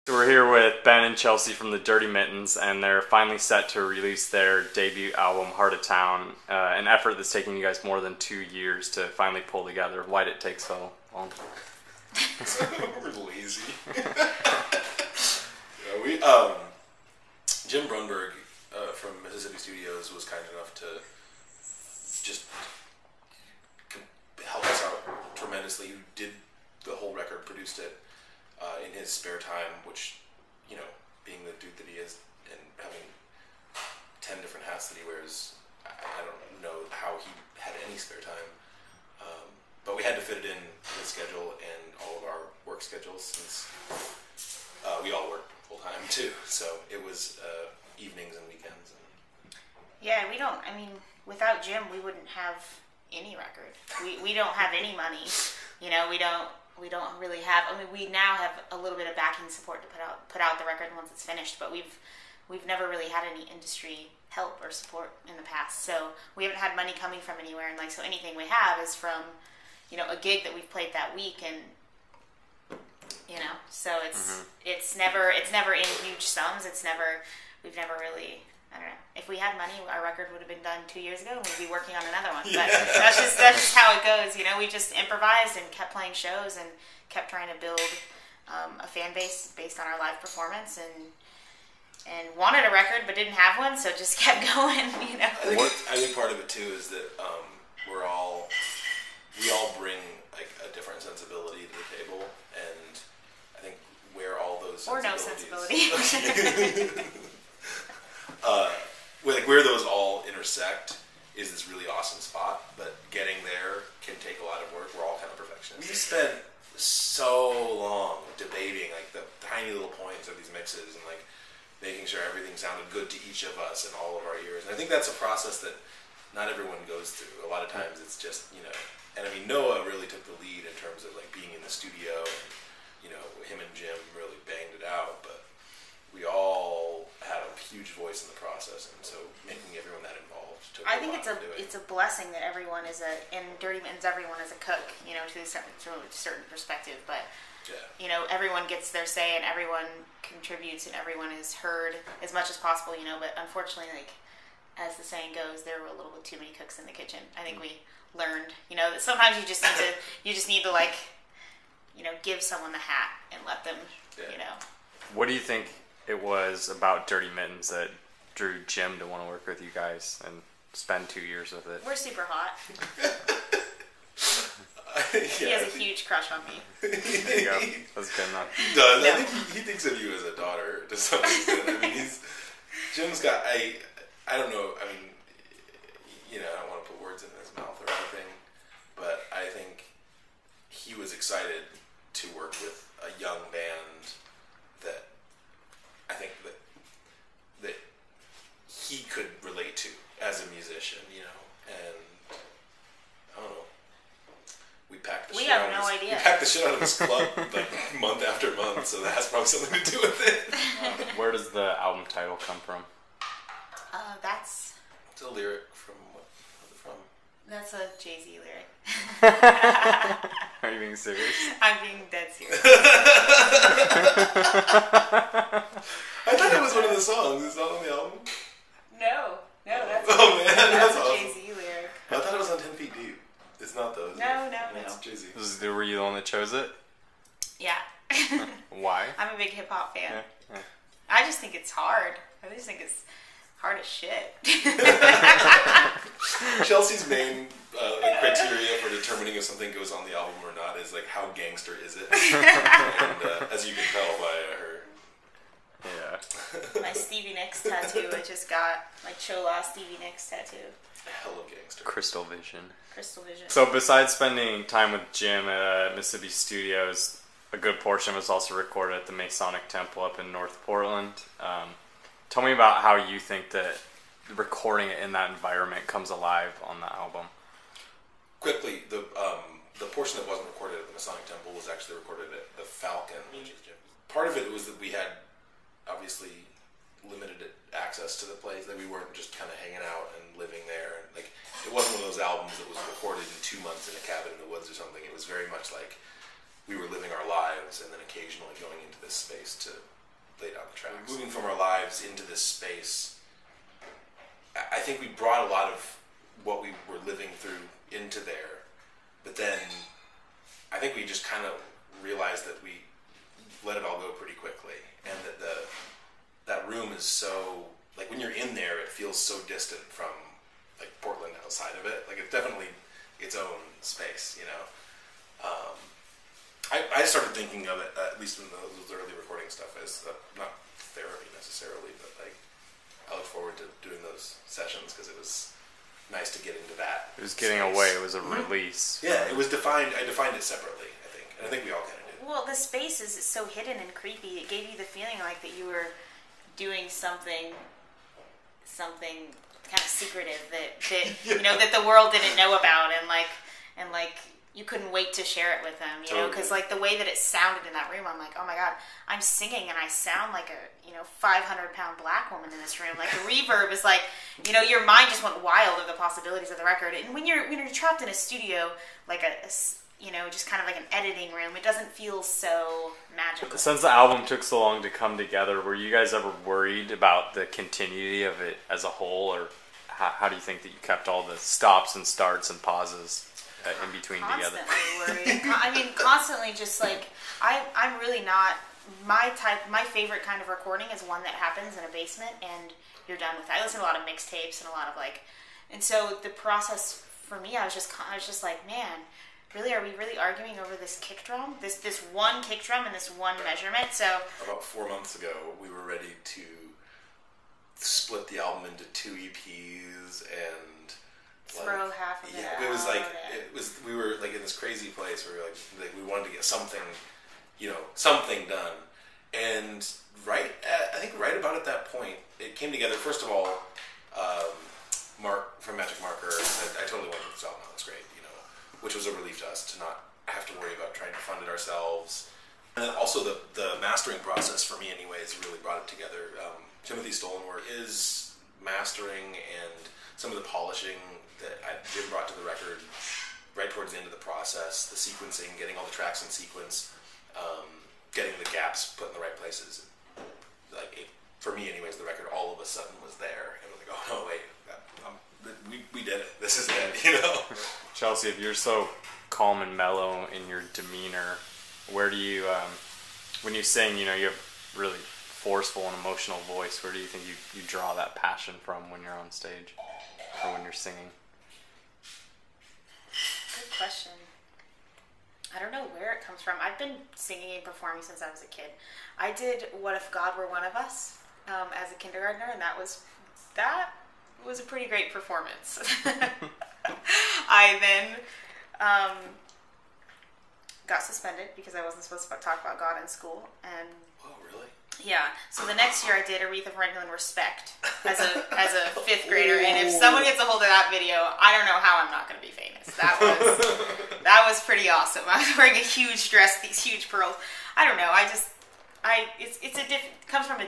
So we're here with Ben and Chelsea from the Dirty Mittens, and they're finally set to release their debut album, Heart of Town, an effort that's taken you guys more than 2 years to finally pull together. Why did it take so long? We're lazy. Jim Brunberg from Mississippi Studios was kind enough to just help us out tremendously. He did the whole record, produced it in his spare time, which, you know, being the dude that he is and having 10 different hats that he wears, I don't know how he had any spare time. But we had to fit it in his schedule and all of our work schedules, since we all work full time too. So it was evenings and weekends. Yeah, we don't. I mean, without Jim, we wouldn't have any record. We don't have any money. You know, we don't really have. I mean, we now have a little bit of backing support to put out the record once it's finished, but we've never really had any industry help or support in the past. So we haven't had money coming from anywhere, and so anything we have is from, you know, a gig that we've played that week, and you know, so it's never in huge sums. We've never really. I don't know. If we had money, our record would have been done 2 years ago, and we'd be working on another one. But that's just how it goes. You know, we just improvised and kept playing shows and kept trying to build a fan base based on our live performance, and wanted a record but didn't have one, so just kept going. You know. I think part of it too is that we all bring like a different sensibility to the table, and I think where all those no sensibility. Where those all intersect is this really awesome spot, but getting there can take a lot of work. We're all kind of perfectionists. We spent so long debating like the tiny little points of these mixes and like making sure everything sounded good to each of us in all of our ears. And I think that's a process that not everyone goes through. A lot of times it's just, you know, and I mean, Noah really took the lead in terms of like being in the studio, and, you know, him and Jim really banged it out, but we all had a huge voice in the process, and so making everyone that involved took I think it's a blessing that everyone is in Dirty Mittens, everyone is a cook, you know, to a certain perspective, but you know, everyone gets their say and everyone contributes and everyone is heard as much as possible, you know, but unfortunately, like, as the saying goes, there were a little bit too many cooks in the kitchen. I think we learned, you know, that sometimes you just need to like, you know, give someone the hat and let them, you know. What do you think it was about Dirty Mittens that drew Jim to want to work with you guys and spend 2 years with it? We're super hot. He has a huge crush on me. There you go. That's good enough. He does. No. I think he thinks of you as a daughter to some extent. I mean, Jim's got, I don't know, I mean, you know, I don't want to put words in his mouth or anything, but I think he was excited to work with a young band that I think that he could relate to as a musician, you know, and I don't know. We packed the shit out of his club like month after month, so that has probably something to do with it. Where does the album title come from? It's a lyric from That's a Jay-Z lyric. Are you being serious? I'm being dead serious. I thought it was one of the songs. It's not on the album? No, that's that's a awesome. Jay-Z lyric. I thought it was on 10 Feet Deep. It's not though. No. It's Jay-Z. Were you the one that chose it? Yeah. Why? I'm a big hip-hop fan. Yeah. I just think it's hard. I just think it's hard as shit. Chelsea's main criteria for determining if something goes on the album or not is like, how gangster is it? And as you can tell by her. Yeah. My Stevie Nicks tattoo. I just got my Chola Stevie Nicks tattoo. Hella gangster. Crystal Vision. So besides spending time with Jim at Mississippi Studios, a good portion was also recorded at the Masonic Temple up in North Portland. Tell me about how you think that recording it in that environment comes alive on the album. Quickly, the portion that wasn't recorded at the Masonic Temple was actually recorded at the Falcon, which is Jim. Part of it was that we had obviously limited access to the place, that we weren't just kind of hanging out and living there. And like, it wasn't one of those albums that was recorded in 2 months in a cabin in the woods or something. It was very much like we were living our lives and then occasionally going into this space to lay down the tracks. Moving from our lives into this space, I think we brought a lot of what we were living through into there, but then I think we just kind of realized that we let it all go pretty quickly, and that that room is so, like, when you're in there, it feels so distant from, like, Portland outside of it. Like, it's definitely its own space, you know. I started thinking of it, at least in those early recording stuff, as not therapy necessarily, but, like, I look forward to doing those sessions because it was nice to get into that. It was getting space. away. It was a release. Yeah, it was defined. I defined it separately, I think. And I think we all kind of did. Well, the space is so hidden and creepy. It gave you the feeling like that you were doing something kind of secretive that you know, that the world didn't know about, and like you couldn't wait to share it with them, you know, because like the way that it sounded in that room, I'm like, oh my god, I'm singing and I sound like a 500-pound black woman in this room. Like the reverb is like, you know, your mind just went wild of the possibilities of the record. And when you're trapped in a studio, like just kind of like an editing room, it doesn't feel so magical. Since the album took so long to come together, were you guys ever worried about the continuity of it as a whole, or how do you think that you kept all the stops and starts and pauses in between together? Constantly worried. I mean, constantly just like, I'm really not, my favorite kind of recording is one that happens in a basement and you're done with it. I listen to a lot of mixtapes and a lot of and so the process for me, I was just like, man, really, are we really arguing over this kick drum? This one kick drum and this one measurement? So about 4 months ago, we were ready to split the album into 2 EPs and throw half of it. Yeah, it was like we were like in this crazy place where we wanted to get something done, and I think right about at that point it came together. First of all, Mark from Magic Marker said, "I totally want to do this album. That's great," which was a relief to us to not have to worry about trying to fund it ourselves. And then also the mastering process for me, anyways, really brought it together. Timothy Stolenworth, his mastering and some of the polishing that Jim brought to the record right towards the end of the process, the sequencing, getting all the tracks in sequence, getting the gaps put in the right places. For me, anyways, the record all of a sudden was there. And I was like, oh, no, wait, we did it. This is it, Chelsea, if you're so calm and mellow in your demeanor, where do you, when you sing, you have really forceful and emotional voice, where do you think you draw that passion from when you're on stage or when you're singing? Good question. I don't know where it comes from. I've been singing and performing since I was a kid. I did What If God Were One of Us as a kindergartner, and that was a pretty great performance. I then got suspended because I wasn't supposed to talk about God in school, and oh, really? Yeah. So the next year I did Aretha Franklin Respect as a 5th grader, and if someone gets a hold of that video, I don't know how I'm not going to be famous. That was pretty awesome. I was wearing a huge dress, these huge pearls. I don't know. It comes from a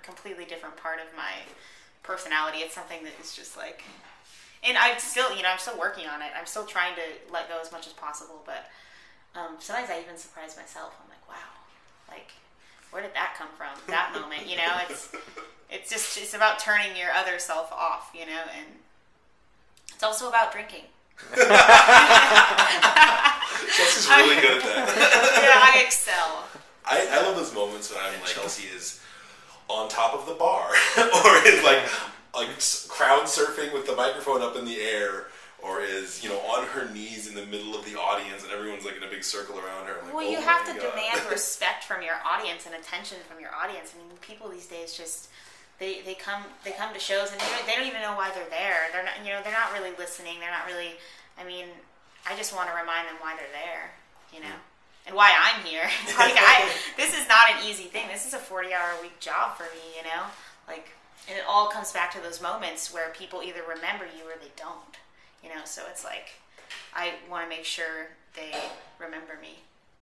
completely different part of my personality. It's something that is just like, and I'm still working on it. I'm still trying to let go as much as possible, but sometimes I even surprise myself. I'm like, wow, like, where did that come from? That moment, it's about turning your other self off, and it's also about drinking. Chelsea's really good at that. Yeah, I excel. I love those moments when I'm like, Chelsea is on top of the bar, or is like crowd surfing with the microphone up in the air, or is on her knees in the middle of the audience, and everyone's like in a big circle around her. I'm like, well, you have to demand respect from your audience and attention from your audience. I mean, people these days just they come to shows and they don't even know why they're there. They're not really listening. They're not really. I mean, I just want to remind them why they're there, and why I'm here. This is not an easy thing. This is a 40-hour-a-week job for me, and it all comes back to those moments where people either remember you or they don't. So it's like, I want to make sure they remember me.